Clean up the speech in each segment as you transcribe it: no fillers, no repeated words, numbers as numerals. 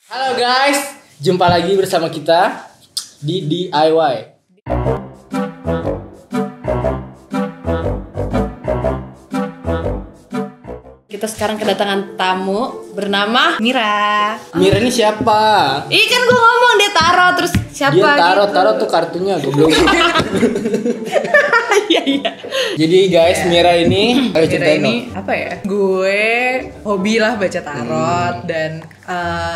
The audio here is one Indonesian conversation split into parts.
Halo guys, jumpa lagi bersama kita di DIY. Kita sekarang kedatangan tamu bernama Mira. Mira ini siapa? Ih kan gue ngomong dia Tarot, terus siapa Dia gitu. Tarot tuh kartunya goblok. Iya. Jadi guys, Mira ini ayo Mira ceritain ini dong. apa ya? Gue hobi lah baca tarot dan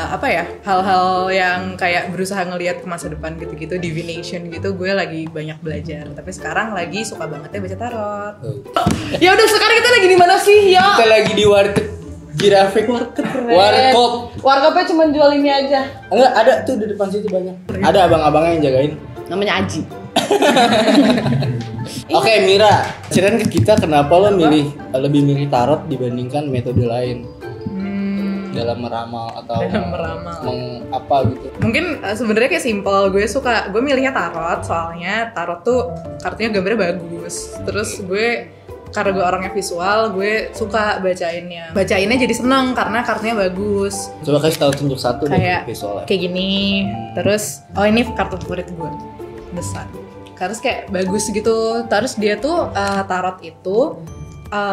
apa ya? Hal-hal yang kayak berusaha ngelihat ke masa depan gitu-gitu, divination gitu. Gue lagi banyak belajar. Tapi sekarang lagi suka banget ya baca tarot. Ya udah sekarang kita lagi di mana sih ya? Kita lagi di warteg Girafik. Warkopnya cuma jual ini aja. Enggak, ada tuh di depan situ banyak. Ada abang-abangnya yang jagain. Namanya Aji. Oke, Mira, ceritain ke kita kenapa lo lebih milih tarot dibandingkan metode lain dalam meramal atau apa gitu. Mungkin sebenarnya kayak simple, gue milihnya tarot soalnya tarot tuh kartunya gambarnya bagus. Terus karena gue orangnya visual, gue suka bacainnya jadi seneng karena kartunya bagus. Coba kasih tahu tunjuk satu Kayak deh visualnya. kayak gini. Terus ini kartu favorit gue, The Sun. Terus kayak bagus gitu. Terus dia tuh tarot itu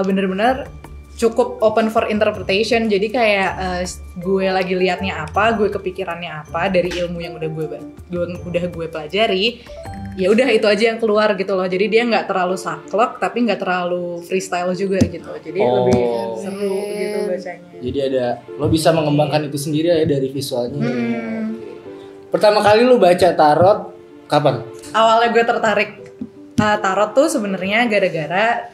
bener-bener cukup open for interpretation. Jadi kayak gue lagi liatnya apa, gue kepikirannya apa dari ilmu yang udah gue pelajari. Ya udah itu aja yang keluar gitu loh. Jadi dia nggak terlalu saklek tapi nggak terlalu freestyle juga gitu. Jadi lebih seru gitu bacanya. Jadi lo bisa mengembangkan itu sendiri ya dari visualnya. Pertama kali lo baca tarot kapan? Awalnya gue tertarik tarot tuh sebenarnya gara-gara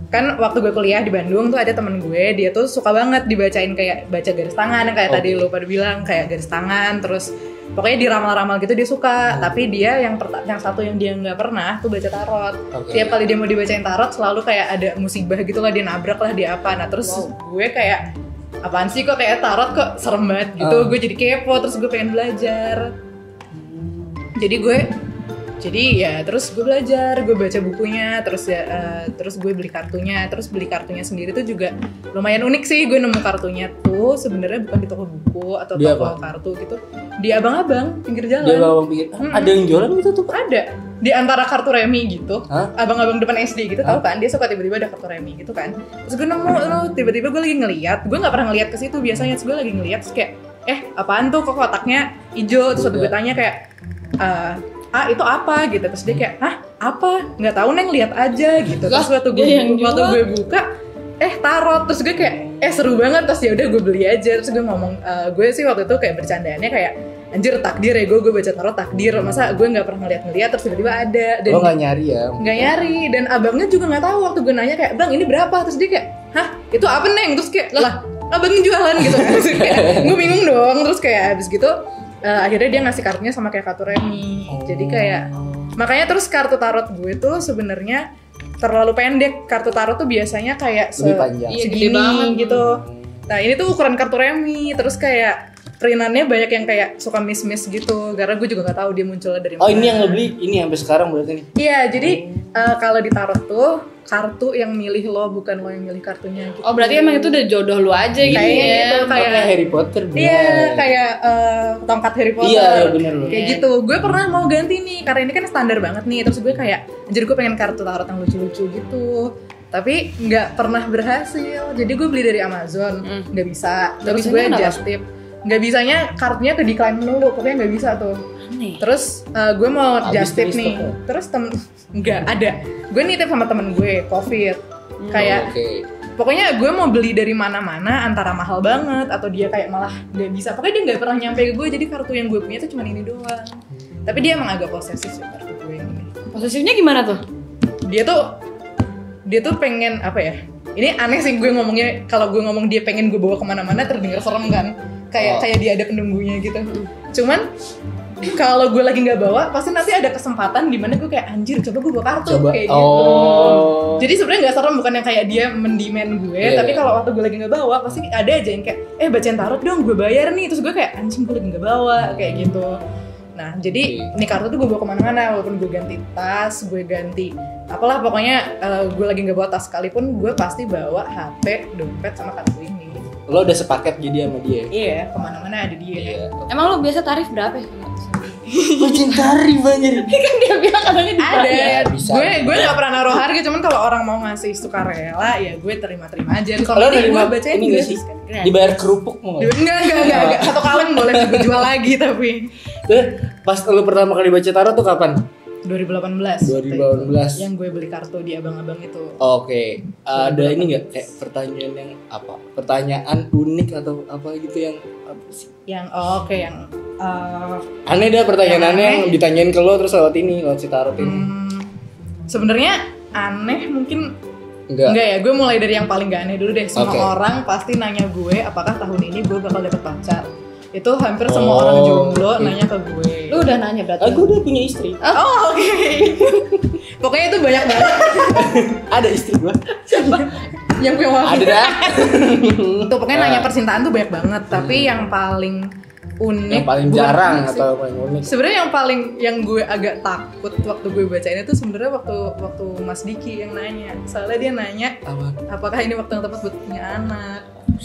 kan waktu gue kuliah di Bandung tuh ada temen gue, dia tuh suka banget dibacain kayak baca garis tangan yang kayak tadi lu pada bilang kayak garis tangan, terus pokoknya diramal-ramal gitu dia suka. Tapi dia yang satu yang dia nggak pernah tuh baca tarot. Tiap kali dia mau dibacain tarot selalu kayak ada musibah gitu lah, dia nabrak lah dia apa. Nah terus gue kayak apaan sih kok kayak tarot kok serem banget gitu. Gue jadi kepo, terus gue pengen belajar. Jadi ya terus gue belajar, gue baca bukunya, terus gue beli kartunya, sendiri tuh juga lumayan unik sih. Gue nemu kartunya tuh sebenarnya bukan di toko buku atau toko kartu gitu, di abang-abang pinggir jalan. Di abang-abang pinggir, ada yang jualan gitu tuh? Ada, di antara kartu remi gitu. Abang-abang depan SD gitu, tahu kan? Dia suka tiba-tiba ada kartu remi gitu kan. Terus gue nemu, tiba-tiba gue lagi ngeliat, gue nggak pernah ngeliat ke situ biasanya. Terus gue lagi ngeliat, terus kayak apaan tuh kok kotaknya hijau. Terus gue tanya kayak itu apa gitu. Terus dia kayak apa, nggak tahu neng, lihat aja gitu. Terus waktu gue buka tarot. Terus gue kayak seru banget. Terus ya udah gue beli aja. Terus gue ngomong, gue sih waktu itu kayak bercandaannya kayak anjir takdir ya, gue baca tarot takdir, masa gue nggak pernah ngeliat terus tiba-tiba ada. Dan lo nggak nyari ya? Nggak nyari. Dan abangnya juga nggak tahu. Waktu gue nanya kayak, bang ini berapa, terus dia kayak itu apa neng. Terus kayak lah abangnya jualan gitu. Terus kayak gue bingung dong. Terus kayak abis gitu akhirnya dia ngasih kartunya sama kayak kartu remi. Jadi kayak makanya terus kartu tarot gue tuh sebenarnya terlalu pendek. Kartu tarot tuh biasanya kayak segini gitu. Nah ini tuh ukuran kartu remi. Terus kayak printannya banyak yang kayak suka miss gitu. Karena gue juga nggak tahu dia munculnya dari mana. Ini yang lo beli ini sampai sekarang berarti nih? Iya, jadi kalau di tarot tuh kartu yang milih lo, bukan lo yang milih kartunya gitu. Oh berarti emang itu udah jodoh lo aja gitu ya? Kayak Harry Potter. Iya, kayak tongkat Harry Potter. Iya bener loh. Kayak gitu. Gue pernah mau ganti nih karena ini kan standar banget nih. Terus gue kayak anjir gue pengen kartu tarot yang lucu-lucu gitu. Tapi nggak pernah berhasil. Jadi gue beli dari Amazon, nggak bisa. Terus gue just tip. Nggak bisanya kartunya ke decline dulu, pokoknya nggak bisa tuh. Terus gue mau just tip nih. Terus nggak ada. Gue nitip sama temen gue COVID. Kayak pokoknya gue mau beli dari mana-mana antara mahal banget atau dia kayak malah nggak bisa. Pokoknya dia nggak pernah nyampe ke gue. Jadi kartu yang gue punya tuh cuma ini doang. Tapi dia emang agak posesif sih kartu gue ini. Posesifnya gimana tuh? Dia tuh pengen apa ya? Ini aneh sih gue ngomongnya. Kalau gue ngomong dia pengen gue bawa kemana-mana terdengar serem kan? Kayak dia ada penunggunya gitu. Cuman kalau gue lagi nggak bawa, pasti nanti ada kesempatan di mana gue kayak anjir coba gue bawa kartu kayak gitu. Jadi sebenarnya nggak serem, bukan yang kayak dia mendimen gue, tapi kalau waktu gue lagi nggak bawa pasti ada aja yang kayak bacain tarot dong, gue bayar nih. Terus gue kayak anjing gue lagi nggak bawa kayak gitu. Nah jadi ini kartu tuh gue bawa kemana-mana, walaupun gue ganti tas, gue ganti apalah pokoknya gue lagi nggak bawa tas sekalipun gue pasti bawa HP, dompet sama kartu ini. lo udah sepaket jadi sama dia. Iya, kemana-mana ada dia. Iya. Emang lo biasa tarif berapa ya? Kucing tarif banyak. Kan dia bilang katanya Ada. Ya, bisa. Gue nggak pernah naruh harga, cuman kalau orang mau ngasih sukarela ya gue terima aja. Kalau Lo ini gue nerima bacain ini nggak sih? gratis. Dibayar kerupuk mau nggak? Enggak. Satu kaleng boleh gue jual lagi tapi. Tuh, pas lo pertama kali baca tarot tuh kapan? 2018. 2018. Yang gue beli kartu di abang-abang itu. Oke, ada ini nggak kayak pertanyaan yang apa? Pertanyaan unik atau apa gitu yang apa sih? Yang yang Aneh dah pertanyaannya Yang yang aneh. ditanyain ke lo terus lewat si tarot ini. sebenarnya aneh mungkin Enggak. ya, gue mulai dari yang paling gak aneh dulu deh. Semua Oke. orang pasti nanya gue apakah tahun ini gue bakal dapet pacar. Itu hampir semua Oh, orang jomblo oke. nanya ke gue. Lu udah nanya berarti? Aku udah punya istri. Oh, oke. Pokoknya itu banyak banget. Ada istri gua. Yang punya wakil. Ada dah. Tuh pokoknya nanya percintaan tuh banyak banget. Tapi yang paling unik, Yang paling bukan jarang unik sih. atau paling unik. Sebenarnya yang gue agak takut waktu gue bacain itu sebenarnya waktu Mas Diki yang nanya. Soalnya dia nanya Apa? apakah ini waktu yang tepat buat punya anak.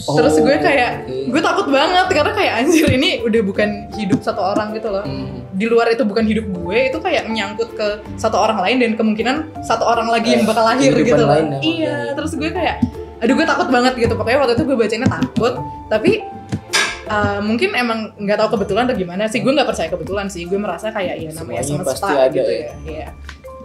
Oh, Terus gue kayak oke. gue takut banget karena kayak anjir ini udah bukan hidup satu orang gitu loh. Di luar itu bukan hidup gue, itu kayak menyangkut ke satu orang lain dan kemungkinan satu orang lagi yang bakal lahir kehidupan gitu loh. lain ya, Iya, makanya. terus gue kayak aduh gue takut banget gitu. Pokoknya waktu itu gue bacainnya takut, tapi mungkin emang nggak tahu kebetulan atau gimana sih. Gue nggak percaya kebetulan sih. Gue merasa kayak ya namanya Semuanya semesta pasti ada gitu ya. ya. Iya.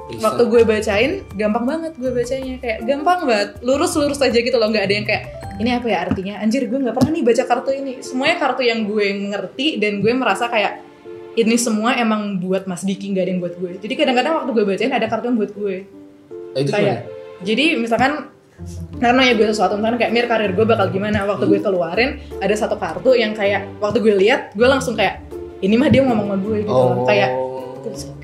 Bisa. Waktu gue bacain gampang banget gue bacanya, kayak gampang banget, lurus aja gitu loh, nggak ada yang kayak ini apa ya artinya, anjir gue nggak pernah nih baca kartu ini. Semuanya kartu yang gue ngerti dan gue merasa kayak ini semua emang buat Mas Diki, nggak ada yang buat gue. Jadi kadang-kadang waktu gue bacain ada kartu yang buat gue. Nah, itu Kayak jadi misalkan karena ya gue sesuatu misalkan kayak Mir karir gue bakal gimana, waktu gue keluarin ada satu kartu yang kayak waktu gue lihat gue langsung kayak ini mah dia ngomong sama gue gitu loh. Kayak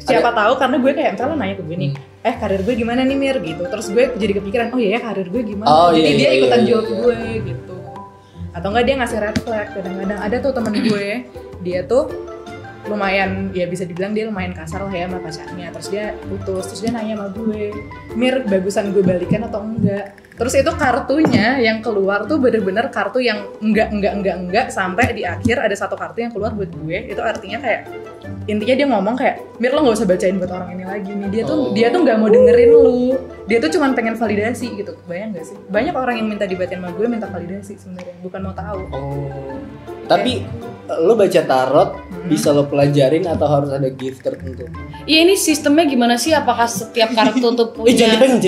siapa tahu karena gue kayak misalnya nanya ke gue nih, karir gue gimana nih Mir gitu, terus gue jadi kepikiran oh iya ya karir gue gimana, jadi dia ikutan jawab gue gitu, atau enggak dia ngasih red flag. Kadang-kadang ada tuh temen gue, dia tuh lumayan ya bisa dibilang dia lumayan kasar lah ya sama pacarnya, terus dia putus, terus dia nanya sama gue, Mir bagusan gue balikan atau enggak. Terus itu kartunya yang keluar tuh bener-bener kartu yang enggak sampai di akhir ada satu kartu yang keluar buat gue. Itu artinya kayak intinya dia ngomong kayak Mir lo nggak usah bacain buat orang ini lagi nih, dia tuh nggak mau dengerin lu, dia tuh cuma pengen validasi gitu. Bayang nggak sih banyak orang yang minta dibacain sama gue minta validasi sebenarnya, bukan mau tahu. Tapi lo baca tarot bisa lo pelajarin atau harus ada gift tertentu? Iya, ini sistemnya gimana sih? Apakah setiap kartu tuh punya? Jangan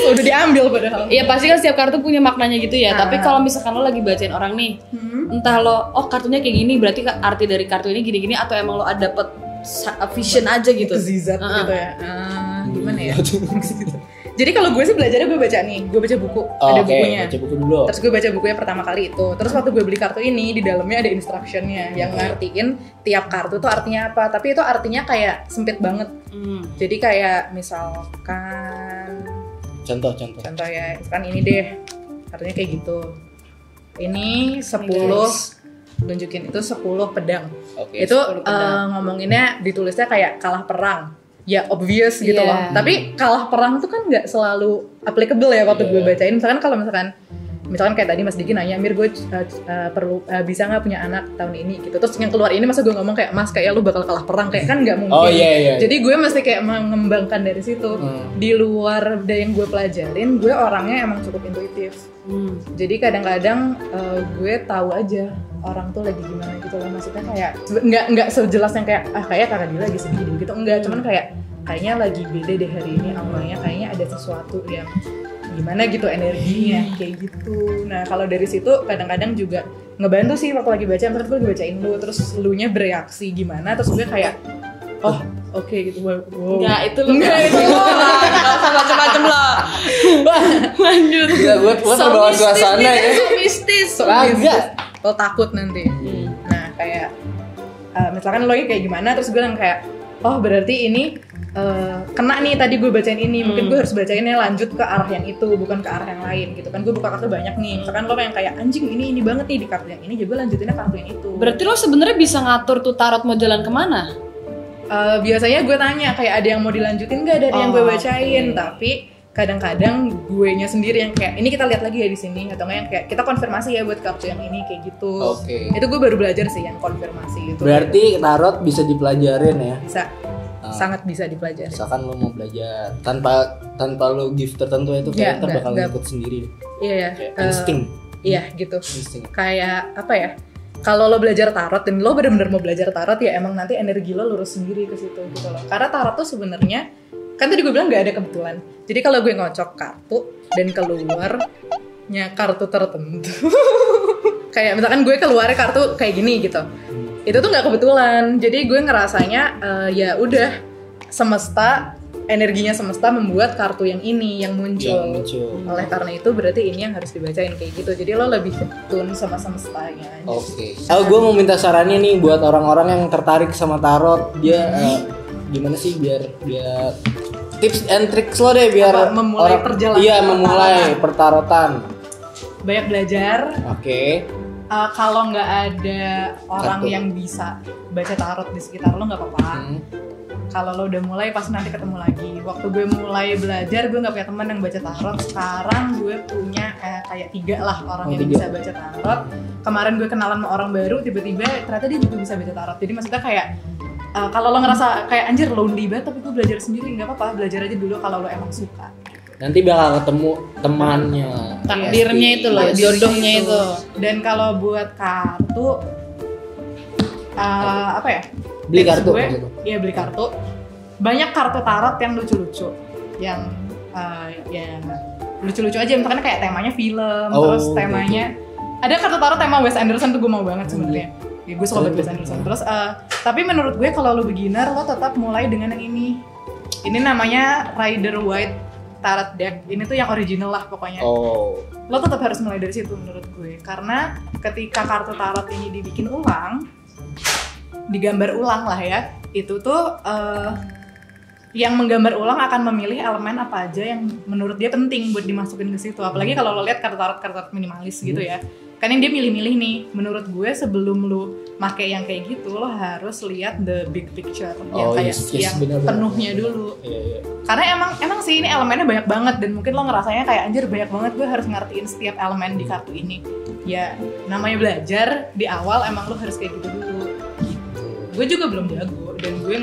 Udah diambil padahal. Iya pasti kan setiap kartu punya maknanya gitu ya. Tapi kalau misalkan lo lagi bacain orang nih, entah lo kartunya kayak gini, berarti arti dari kartu ini gini-gini, atau emang lo ada dapet vision aja gitu. Zizat gitu ya. Gimana ya? Jadi kalau gue sih belajarnya gue baca nih, gue baca buku, ada bukunya. Baca buku dulu. Terus gue baca bukunya pertama kali itu. Terus waktu gue beli kartu ini, di dalamnya ada instructionnya yang ngertiin tiap kartu tuh artinya apa. Tapi itu artinya kayak sempit banget. Jadi kayak misalkan Contoh ya, misalkan ini deh, artinya kayak gitu. Ini 10, tunjukin itu 10 pedang. Oke, Itu 10 pedang. ngomonginnya ditulisnya kayak kalah perang. Ya obvious gitu loh. Tapi kalah perang tuh kan nggak selalu applicable ya waktu gue bacain. Misalkan kalau misalkan kayak tadi Mas Diki nanya, Mir gue perlu bisa nggak punya anak tahun ini gitu. Terus yang keluar ini masa gue ngomong kayak Mas kayak lu bakal kalah perang, kayak kan nggak mungkin. Iya. Jadi gue mesti kayak mengembangkan dari situ. Di luar dari yang gue pelajarin, gue orangnya emang cukup intuitif. Jadi kadang-kadang gue tahu aja orang tuh lagi gimana gitu loh, maksudnya kayak nggak sejelas yang kayak kayak Kak Dila lagi sedih gitu, enggak, cuman kayaknya lagi beda deh hari ini auranya, kayaknya ada sesuatu yang gimana gitu energinya kayak gitu. Nah kalau dari situ kadang-kadang juga ngebantu sih waktu lagi baca, misalnya gue lagi bacain lu, terus lunya bereaksi gimana, terus gue kayak oke gitu. Wow. Enggak, itu lu enggak usah macam-macam lah. Lanjut. Gue terbawa suasana ya. So mistis. Agak. Lo takut nanti. Nah kayak misalkan lo kayak gimana, terus gue bilang kayak berarti ini kena nih tadi gue bacain ini, mungkin gue harus bacainnya lanjut ke arah yang itu, bukan ke arah yang lain gitu kan. Gue buka kartu banyak nih, misalkan lo yang kayak anjing ini banget nih di kartu yang ini, jadi gue lanjutinnya kartu yang itu. Berarti lo sebenarnya bisa ngatur tuh tarot mau jalan kemana? Biasanya gue tanya kayak ada yang mau dilanjutin nggak dari yang gue bacain, tapi kadang-kadang gue nya sendiri yang kayak ini kita lihat lagi ya di sini, atau nggak yang kayak kita konfirmasi ya buat kartu yang ini kayak gitu. Itu gue baru belajar sih yang konfirmasi itu. Berarti tarot bisa dipelajarin ya? Bisa. Sangat bisa dipelajari. Misalkan lo mau belajar tanpa lo gift tertentu itu kayak bakal ngikut sendiri. Iya. Insting. Iya gitu. Kayak apa ya? Kalau lo belajar tarot dan lo benar-benar mau belajar tarot ya emang nanti energi lo lurus sendiri ke situ gitu loh. Karena tarot tuh sebenarnya kan tadi gue bilang nggak ada kebetulan. Jadi kalau gue ngocok kartu dan keluarnya kartu tertentu, kayak misalkan gue keluar kartu kayak gini gitu, itu tuh nggak kebetulan. Jadi gue ngerasanya ya udah semesta, energinya semesta membuat kartu yang ini yang muncul. Oleh karena itu berarti ini yang harus dibacain kayak gitu. Jadi lo lebih tune sama semestanya. Gue mau minta sarannya nih buat orang-orang yang tertarik sama tarot. Dia gimana sih biar tips and tricks lo deh biar memulai perjalanan. Iya, memulai pertarotan. Banyak belajar. Kalau nggak ada orang yang bisa baca tarot di sekitar lo nggak apa-apa. Kalau lo udah mulai pasti nanti ketemu lagi. Waktu gue mulai belajar gue nggak punya teman yang baca tarot. Sekarang gue punya kayak 3 lah orang yang bisa baca tarot. Kemarin gue kenalan sama orang baru, tiba-tiba ternyata dia juga bisa baca tarot. Jadi maksudnya kayak kalau lo ngerasa kayak anjir lonely banget tapi gue belajar sendiri, nggak apa-apa, belajar aja dulu kalau lo emang suka. Nanti bakal ketemu temannya, takdirnya itu loh, jodohnya itu. Dan kalau buat kartu apa ya? Beli kartu. Iya, beli kartu. Banyak kartu tarot yang lucu-lucu, yang ya lucu-lucu aja. Misalkan kayak temanya film, terus temanya ada kartu tarot tema Wes Anderson tuh gue mau banget sebenarnya. Ya, gue suka banget Wes Anderson. Terus tapi menurut gue kalau lo beginner lo tetap mulai dengan yang ini. Ini namanya Rider White Tarot Deck. Ini tuh yang original lah pokoknya. Lo tetap harus mulai dari situ menurut gue. Karena ketika kartu tarot ini dibikin ulang, digambar ulang lah ya, itu tuh yang menggambar ulang akan memilih elemen apa aja yang menurut dia penting buat dimasukin ke situ. Apalagi kalau lo lihat kartu tarot minimalis gitu ya. Kan yang dia milih-milih nih, menurut gue sebelum lo make yang kayak gitu, lo harus lihat the big picture yang kayak yang bener, penuhnya dulu. Karena emang sih ini elemennya banyak banget dan mungkin lo ngerasanya kayak anjir banyak banget, gue harus ngertiin setiap elemen di kartu ini. Ya namanya belajar di awal emang lo harus kayak gitu dulu. Gue juga belum jago dan gue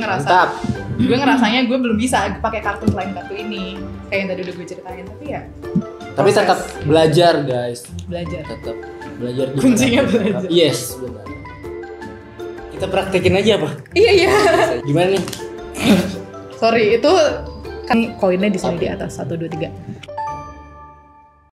ngerasanya gue belum bisa pakai kartu selain kartu ini kayak yang tadi udah gue ceritain, tapi tetap belajar guys, tetap belajar kuncinya belajar. Yes, benar. Kita praktekin aja apa? Iya. Gimana nih? Sorry, itu kan koinnya di sini di atas 1, 2, 3.